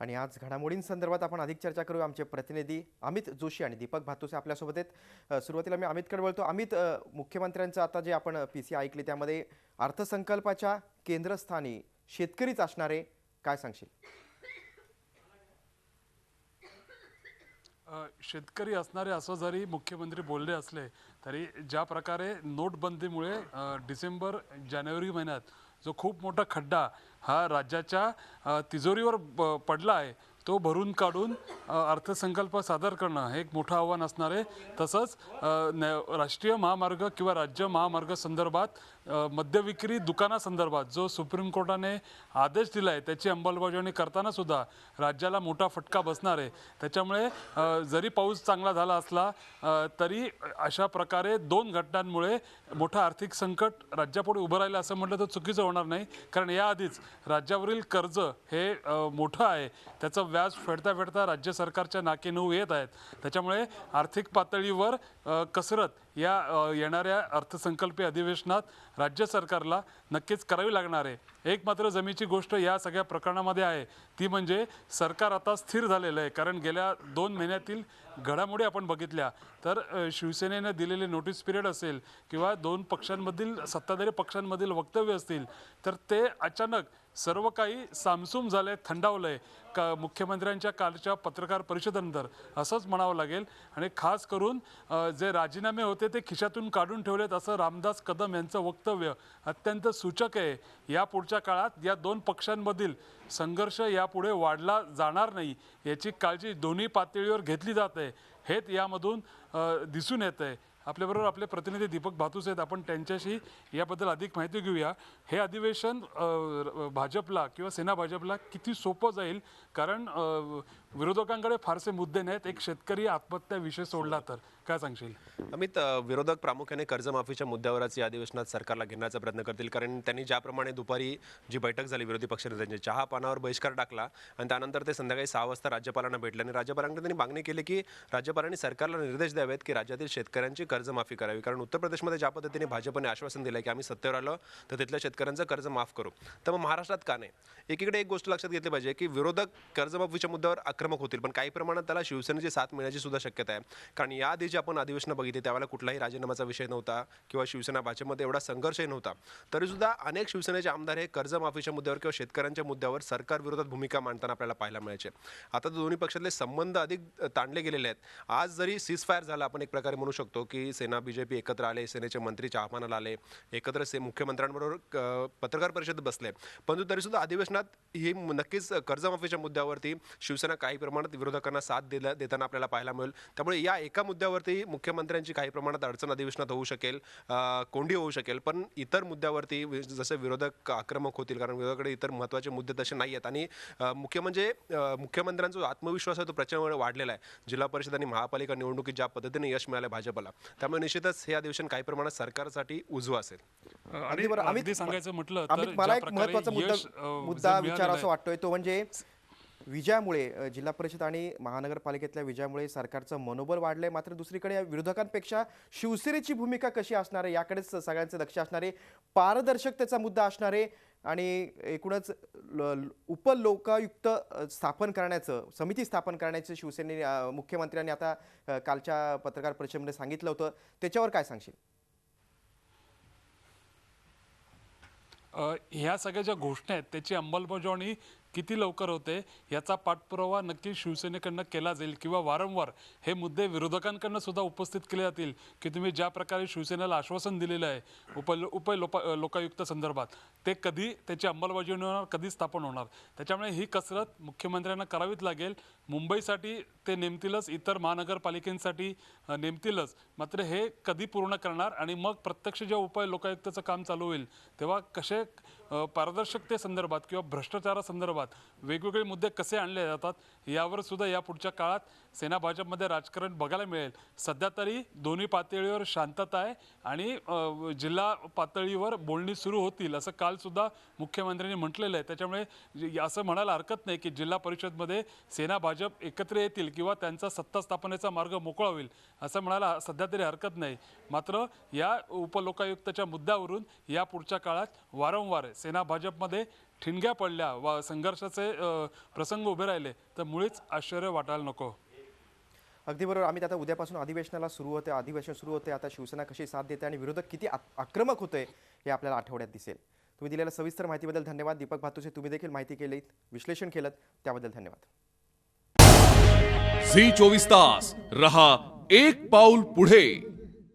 आणि आज घडामोडींसंदर्भात आपण अधिक चर्चा करू. आमचे प्रतिनिधी अमित जोशी आणि दीपक भातुसे आपल्यासोबत आहेत. सुरुवातीला मी अमितकडे बोलतो. अमित, मुख्यमंत्र्यांचं आता जे आपण पीसी ऐकली त्यामध्ये अर्थसंकल्पाच्या केंद्रस्थानी शेतकरीच असणारे, काय सांगशील? शेतकरी असणारे असं जरी मुख्यमंत्री बोलले असले तरी ज्या प्रकारे नोटबंदीमुळे डिसेंबर जानेवारी महिन्यात जो खूप मोठा खड्डा हा राज्याच्या तिजोरीवर पडला आहे तो भरून काढून अर्थसंकल्प सादर करणं हे एक मोठं आव्हान असणार आहे. तसंच राष्ट्रीय महामार्ग किंवा राज्य महामार्ग संदर्भात मद्यविक्री दुकानासंदर्भात जो सुप्रीम कोर्टाने आदेश दिला आहे त्याची अंमलबजावणी करताना सुद्धा राज्याला मोठा फटका बसणार आहे. त्याच्यामुळे जरी पाऊस चांगला झाला असला तरी अशा प्रकारे दोन घटनांमुळे मोठं आर्थिक संकट राज्यापुढे उभं राहिलं असं म्हटलं तर चुकीचं होणार नाही. कारण याआधीच राज्यावरील कर्ज हे मोठं आहे, त्याचं व्याज फेडता फेडता राज्य सरकारच्या नाकेनऊ येत आहेत. त्याच्यामुळे आर्थिक पातळीवर कसरत या येणाऱ्या अर्थसंकल्पीय अधिवेशनात राज्य सरकारला नक्कीच करावी लागणार आहे. एक मात्र जमेची गोष्ट या सगळ्या प्रकरणामध्ये आहे ती म्हणजे सरकार आता स्थिर झालेलं आहे. कारण गेल्या 2 महिन्यातील घडामोडी आपण बघितल्या तर शिवसेनेने दिलेले नोटीस पिरियड असेल किंवा 2 पक्षांमधील सत्ताधारी पक्षांमधील वक्तव्य असतील तर ते अचानक सर्व काही सामसूम झालंय, थंडावलंय. मुख्यमंत्र्यांच्या कालच्या पत्रकार परिषदेनंतर असंच म्हणावं लागेल. आणि खास करून जे राजीनामे होते ते खिशातून काढून ठेवलेत असं रामदास कदम यांचं वक्तव्य अत्यंत सूचक आहे. या पुढच्या काळात या 2 पक्षांमधील संघर्ष यापुढे वाढला जाणार नाही याची काळजी दोन्ही पातळीवर घेतली जाते हेच यामधून दिसून येत आहे. आपल्याबरोबर आपले प्रतिनिधी दीपक भातुसे आहेत, आपण त्यांच्याशी याबद्दल अधिक माहिती घेऊया. हे अधिवेशन भाजपला किंवा सेना भाजपला किती सोपं जाईल? कारण विरोधकांकडे फारसे मुद्दे नाहीत. एक शेतकरी आत्महत्या विषय सोडला तर काय सांगशील? अमित, विरोधक प्रामुख्याने कर्जमाफीच्या मुद्द्यावरच या अधिवेशनात सरकारला घेण्याचा प्रयत्न करतील. कारण त्यांनी ज्याप्रमाणे दुपारी जी बैठक झाली विरोधी पक्षनेत्यांची, चहा पानावर बहिष्कार टाकला आणि त्यानंतर ते संध्याकाळी 6 वाजता राज्यपालांना भेटले आणि राज्यपालांकडे त्यांनी मागणी केली की राज्यपालांनी सरकारला निर्देश द्यावेत की राज्यातील शेतकऱ्यांची कर्जमाफी करावी. कारण उत्तर प्रदेशमध्ये ज्या पद्धतीने भाजपने आश्वासन दिलं की आम्ही सत्तेवर आलो तर तिथल्या शेतकऱ्यांचं कर्ज माफ करू, तर मग महाराष्ट्रात का नाही? एकीकडे एक गोष्ट लक्षात घेतली पाहिजे की विरोधक कर्जमाफीच्या मुद्द्यावर आक्रमक होतील, पण काही प्रमाणात त्याला शिवसेनेची साथ मिळण्याची सुद्धा शक्यता आहे. कारण याआधी जे आपण अधिवेशनं बघितली त्यावेळेला कुठलाही राजीनामाचा विषय नव्हता किंवा शिवसेना भाजपमध्ये एवढा संघर्षही नव्हता, तरीसुद्धा अनेक शिवसेनेचे आमदार हे कर्जमाफीच्या मुद्द्यावर किंवा शेतकऱ्यांच्या मुद्द्यावर सरकार विरोधात भूमिका मांडताना आपल्याला पाहायला मिळायचे. आता दोन्ही पक्षातले संबंध अधिक ताणले गेलेले आहेत. आज जरी सीजफायर झाला, आपण एक प्रकारे म्हणू शकतो की सेना बीजेपी एकत्र आले, सेनेचे मंत्री चहापानाला आले, एकत्र मुख्यमंत्र्यांबरोबर पत्रकार परिषद बसले, परंतु तरीसुद्धा अधिवेशनात ही नक्कीच कर्जमाफीच्या मुद्द्यावरती शिवसेना काही प्रमाणात विरोधकांना साथ देताना आपल्याला पाहायला मिळेल. त्यामुळे या एका मुद्द्यावरती मुख्यमंत्र्यांची काही प्रमाणात अडचण अधिवेशनात होऊ शकेल, कोंडी होऊ शकेल. पण इतर मुद्द्यावरती जसे विरोधक आक्रमक होतील, कारण विरोधकाकडे इतर महत्त्वाचे मुद्दे तसे नाही आहेत. आणि मुख्य म्हणजे मुख्यमंत्र्यांचा जो आत्मविश्वास आहे तो प्रचंड वाढलेला आहे. जिल्हा परिषद आणि महापालिका निवडणुकीत ज्या पद्धतीने यश मिळालं भाजपला, त्यामुळे निश्चितच हे अधिवेशन काही प्रमाणात सरकारसाठी उजवं असेल. अगदी सांगायचं म्हटलं तर मला एक महत्त्वाचा मुद्दा विचारावा वाटतोय तो म्हणजे विजयामुळे, जिल्हा परिषद आणि महानगरपालिकेतल्या विजयामुळे सरकारचं मनोबल वाढलंय. मात्र दुसरीकडे या विरोधकांपेक्षा शिवसेनेची भूमिका कशी असणार आहे याकडेच सगळ्यांचं लक्ष असणार आहे. पारदर्शकतेचा मुद्दा असणार आहे आणि एकूणच उपलोकायुक्त स्थापन करण्याचं, समिती स्थापन करण्याचं शिवसेने मुख्यमंत्र्यांनी आता कालच्या पत्रकार परिषदेमध्ये सांगितलं होतं. त्याच्यावर काय सांगशील? ह्या सगळ्या ज्या घोषणा आहेत त्याची अंमलबजावणी किती लवकर होते याचा पाठपुरावा नक्की शिवसेनेकडनं केला जाईल किंवा वारंवार हे मुद्दे विरोधकांकडनं सुद्धा उपस्थित केले जातील की तुम्ही ज्या प्रकारे शिवसेनेला आश्वासन दिलेलं आहे लोकायुक्त संदर्भात ते कधी त्याची अंमलबजावणी होणार, कधी स्थापन होणार. त्याच्यामुळे ही कसरत मुख्यमंत्र्यांना करावीच लागेल. मुंबईसाठी ते नेमतीलच, इतर महानगरपालिकांसाठी नेमतीलच, मात्र हे कधी पूर्ण करणार आणि मग प्रत्यक्ष जेव्हा लोकायुक्ताचं काम चालू होईल तेव्हा कसे पारदर्शकतेसंदर्भात किंवा भ्रष्टाचारासंदर्भात वेगवेगळे मुद्दे कसे आणले जातात यावर सुद्धा या पुढच्या काळात सेना भाजपमध्ये राजकारण बघायला मिळेल. सध्या तरी दोन्ही पातळीवर शांतता आहे आणि जिल्हा पातळीवर बोलणी सुरू होतील असं काल सुद्धा मुख्यमंत्र्यांनी म्हटलेलं आहे. त्याच्यामुळे असं म्हणायला हरकत नाही की जिल्हा परिषदमध्ये सेना भाजप एकत्र येतील किंवा त्यांचा सत्ता स्थापनेचा मार्ग मोकळा होईल असं म्हणायला सध्या तरी हरकत नाही. मात्र या उपलोकायुक्ताच्या मुद्द्यावरून या पुढच्या काळात वारंवार सेना भाजपमध्ये ठिणग्या पडल्या वा संघर्षाचे प्रसंग उभे राहिले तर मुळीच आश्चर्य वाटायला नको. अगदी बरोबर. आम्ही आता उद्यापासून अधिवेशन सुरू होते. आता शिवसेना कशी साथ देते आणि विरोधक किती आक्रमक होते हे आपल्याला आठवड्यात दिसेल. तुम्ही दिलेल्या सविस्तर माहितीबद्दल धन्यवाद. दीपक भातुसे, तुम्ही देखील माहिती केलीत, विश्लेषण केलं, त्याबद्दल धन्यवाद. झी 24 तास रहा एक पाऊल पुढे.